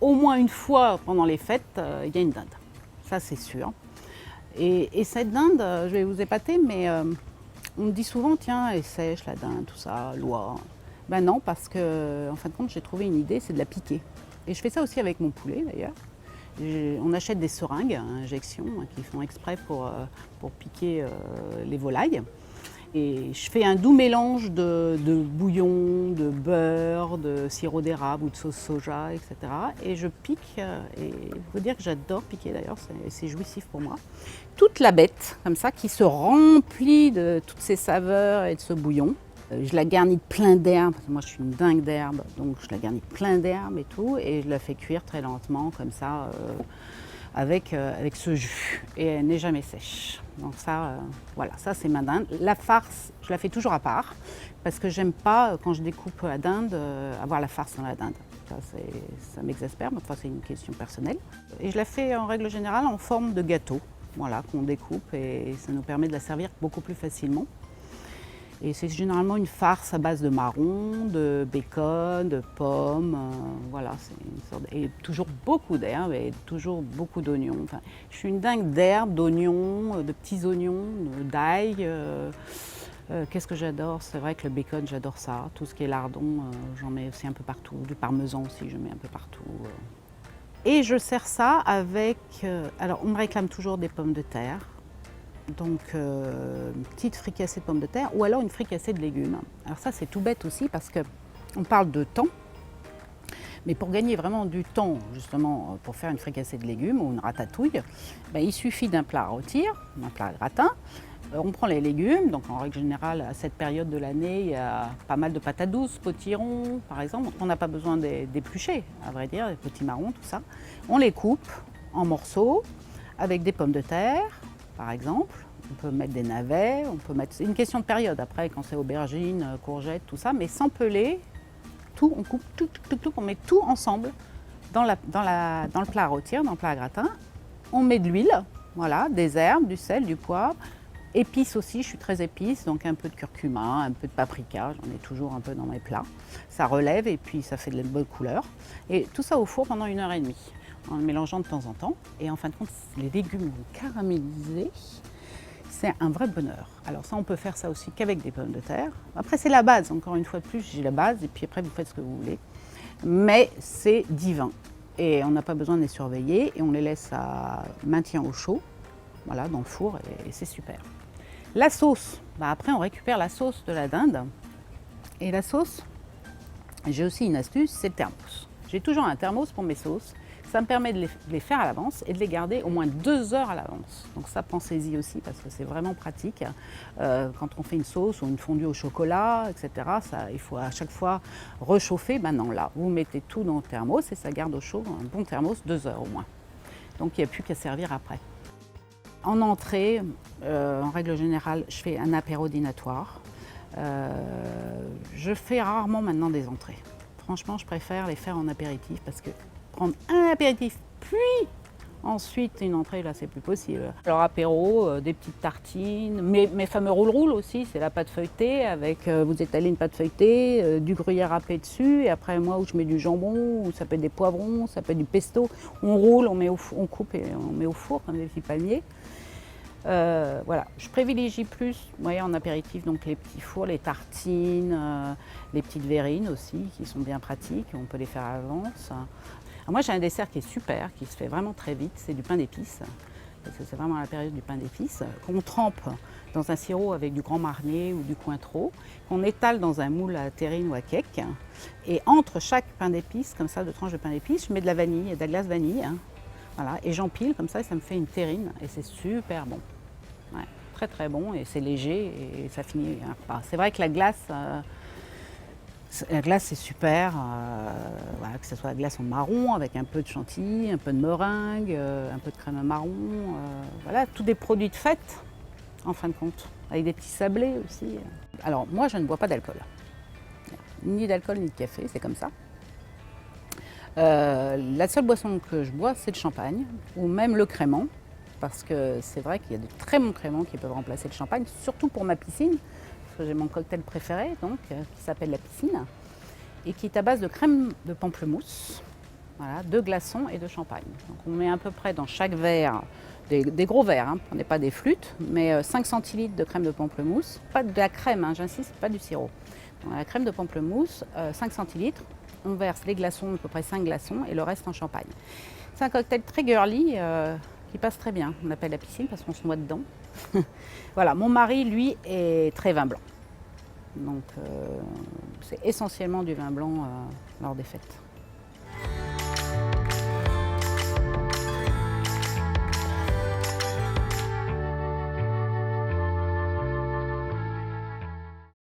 au moins une fois pendant les fêtes, il y a une dinde. Ça, c'est sûr. Et cette dinde, je vais vous épater, mais on me dit souvent, tiens, elle est sèche la dinde, tout ça, loi. Ben non, parce que, en fin de compte, j'ai trouvé une idée, c'est de la piquer. Et je fais ça aussi avec mon poulet, d'ailleurs. On achète des seringues à injection qui font exprès pour piquer les volailles. Et je fais un doux mélange de bouillon, de beurre, de sirop d'érable ou de sauce soja, etc. Et je pique, et il faut dire que j'adore piquer d'ailleurs, c'est jouissif pour moi. Toute la bête, comme ça, qui se remplit de toutes ces saveurs et de ce bouillon. Je la garnis de plein d'herbes, parce que moi je suis une dingue d'herbes, donc je la garnis de plein d'herbes et tout, et je la fais cuire très lentement, comme ça, avec ce jus. Et elle n'est jamais sèche. Donc ça, voilà, ça c'est ma dinde. La farce, je la fais toujours à part, parce que j'aime pas, quand je découpe la dinde, avoir la farce dans la dinde. Ça m'exaspère, mais enfin c'est une question personnelle. Et je la fais en règle générale en forme de gâteau, voilà, qu'on découpe, et ça nous permet de la servir beaucoup plus facilement. Et c'est généralement une farce à base de marron, de bacon, de pommes, voilà, c'est une sorte et toujours beaucoup d'herbes et toujours beaucoup d'oignons. Enfin, je suis une dingue d'herbes, d'oignons, de petits oignons, d'ail. Qu'est-ce que j'adore? C'est vrai que le bacon, j'adore ça. Tout ce qui est lardon, j'en mets aussi un peu partout. Du parmesan aussi, je mets un peu partout. Et je sers ça avec... alors, on me réclame toujours des pommes de terre. Donc, une petite fricassée de pommes de terre ou alors une fricassée de légumes. Alors ça, c'est tout bête aussi parce qu'on parle de temps. Mais pour gagner vraiment du temps, justement, pour faire une fricassée de légumes ou une ratatouille, ben, il suffit d'un plat à rôtir, d'un plat à gratin. On prend les légumes, donc en règle générale, à cette période de l'année, il y a pas mal de patates douces, potirons, par exemple. Donc on n'a pas besoin d'éplucher, à vrai dire, les petits marrons, tout ça. On les coupe en morceaux avec des pommes de terre, par exemple. On peut mettre des navets, c'est une question de période après, quand c'est aubergines, courgettes, tout ça, mais sans peler, tout, on coupe tout, on met tout ensemble dans le plat à rôtir, dans le plat à gratin. On met de l'huile, voilà, des herbes, du sel, du poivre. Épices aussi, je suis très épice, donc un peu de curcuma, un peu de paprika, j'en ai toujours un peu dans mes plats. Ça relève et puis ça fait de la bonne couleur. Et tout ça au four pendant 1h30, en le mélangeant de temps en temps. Et en fin de compte, les légumes vont caraméliser. C'est un vrai bonheur. Alors ça, on peut faire ça aussi qu'avec des pommes de terre. Après, c'est la base, encore une fois de plus, j'ai la base, et puis après, vous faites ce que vous voulez. Mais c'est divin. Et on n'a pas besoin de les surveiller, et on les laisse à maintien au chaud, voilà, dans le four, et c'est super. La sauce, bah après, on récupère la sauce de la dinde. Et la sauce, j'ai aussi une astuce, c'est le thermos. J'ai toujours un thermos pour mes sauces. Ça me permet de les faire à l'avance et de les garder au moins 2 heures à l'avance. Donc ça, pensez-y aussi parce que c'est vraiment pratique. Quand on fait une sauce ou une fondue au chocolat, etc., il faut à chaque fois rechauffer. Maintenant là, vous mettez tout dans le thermos et ça garde au chaud, un bon thermos, 2 heures au moins. Donc il n'y a plus qu'à servir après. En entrée, en règle générale, je fais un apéro dînatoire. Je fais rarement maintenant des entrées. Franchement, je préfère les faire en apéritif parce que prendre un apéritif, puis ensuite une entrée, là, c'est plus possible. Alors apéro, des petites tartines, mes fameux roule-roule aussi, c'est la pâte feuilletée avec, vous étalez une pâte feuilletée, du gruyère râpé dessus, et après moi où je mets du jambon, ou ça peut être des poivrons, ça peut être du pesto. On roule, on coupe et on met au four comme des petits palmiers. Voilà, je privilégie plus, en apéritif, donc les petits fours, les tartines, les petites verrines aussi, qui sont bien pratiques, on peut les faire à l'avance. Alors moi j'ai un dessert qui est super, qui se fait vraiment très vite, c'est du pain d'épices, parce que c'est vraiment la période du pain d'épices, qu'on trempe dans un sirop avec du grand marnier ou du cointreau, qu'on étale dans un moule à terrine ou à cake, et entre chaque pain d'épices, comme ça, 2 tranches de pain d'épices, je mets de la vanille, de la glace vanille, voilà, et j'empile comme ça me fait une terrine, et c'est super bon. Ouais, très très bon, et c'est léger, et ça finit un repas. C'est vrai que la glace c'est super, voilà, que ce soit la glace en marron avec un peu de chantilly, un peu de meringue, un peu de crème marron, voilà, tous des produits de fête en fin de compte, avec des petits sablés aussi. Alors moi je ne bois pas d'alcool, ni d'alcool ni de café, c'est comme ça. La seule boisson que je bois c'est le champagne, ou même le crément, parce que c'est vrai qu'il y a de très bons créments qui peuvent remplacer le champagne, surtout pour ma piscine. J'ai mon cocktail préféré, donc, qui s'appelle la piscine, et qui est à base de crème de pamplemousse, Voilà, 2 glaçons et 2 champagne. Donc on met à peu près dans chaque verre, des gros verres, hein, on n'est pas des flûtes, mais 5 centilitres de crème de pamplemousse. Pas de la crème, hein, j'insiste, pas du sirop. Donc, la crème de pamplemousse, 5 centilitres. On verse les glaçons, à peu près 5 glaçons, et le reste en champagne. C'est un cocktail très girly qui passe très bien. On appelle la piscine parce qu'on se noie dedans. Voilà, mon mari, lui, est très vin blanc. Donc c'est essentiellement du vin blanc lors des fêtes.